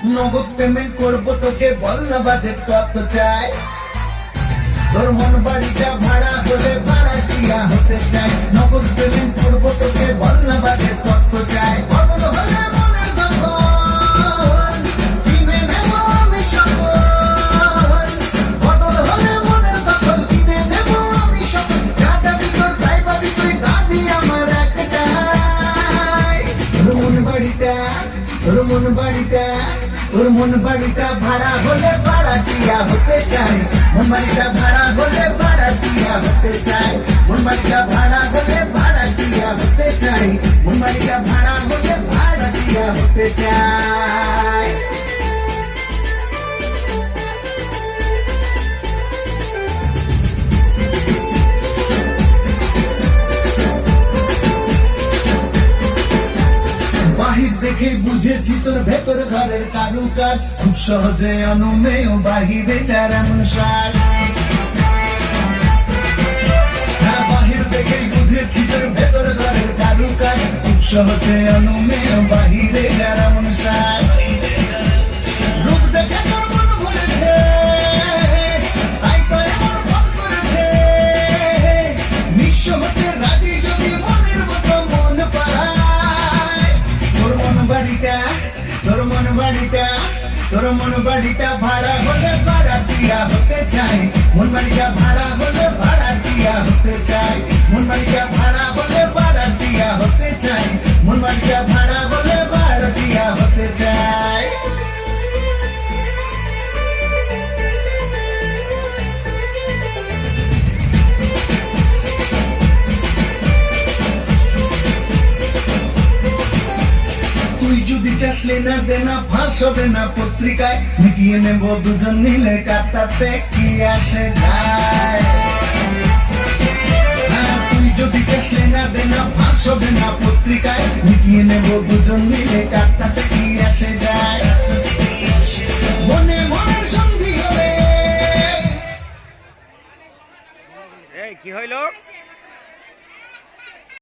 নগদ পেমেন্ট করবো তোকে, বল না বাজেট কত চাই। তোর মন বাড়িটা ভাড়া হলে ভাড়াটিয়া হতে চাই। নগদ পেমেন্ট করবো তোকে, বল না বাজেট কত চাই। বদল হলে মনের দখল, কিনে নেব আমি সকল। বদল হলে মনের দখল, কিনে নেব আমি সকল। যা দাবি তোর তাই পাবি তুই, দাবি আমার একটাই। তোর মন বাড়িটা, তোর মন বাড়িটা, তোর মন বাড়িটা ভাড়া হলে ভাড়াটিয়া হতে চাই। মন বাড়িটা ভাড়া হলে ভাড়াটিয়া হতে চাই। মন বাড়িটা ভাড়া হলে ভাড়াটিয়া হতে চাই। মন বাড়িটা ভাড়া হলে ভাড়াটিয়া হতে চাই। বাহির দেখে বুঝেছি তোর ভেতর ঘরের কারুকাজ, খুব সহজে অনুমেয় বাহিরে যার এমন সাজ। হ্যাঁ, বাহির দেখে বুঝেছি তোর ভেতর ঘরের কারুকাজ, খুব সহজে অনুমেয় বাহিরে যার এমন সাজ। রূপ দেখে তোর মন ভরেছে, তাই তো এমন ফল করেছে। নিঃস্ব হতে রাজি যদি মনের মতো মন পায়। তোর মন বাড়িটা, তোর মন বাড়িটা, তোর মন বাড়িটা ভাড়া হলে ভাড়াটিয়া হতে চাই। মন বাড়িটা ভাড়া হলে ভাড়াটিয়া হতে চাই। মন বাড়িটা ভাড়া হলে ভাড়াটিয়া হতে চাই। মন বাড়িটা ভাড়া হলে ভাড়াটিয়া হতে চাই। তুই যদি চাস লেনা দেনা ফাঁস হবে না পত্রিকায়, মিটিয়ে নেব দুজন মিলে, কাটাতে কি আসে যায়। হ্যাঁ, তুই যদি চাস লেনা দেনা ফাঁস হবে না পত্রিকায়, মিটিয়ে নেব দুজন মিলে, কাটাতে কি আসে যায়। মনে মনের সন্ধি হলে এই কি হইলো?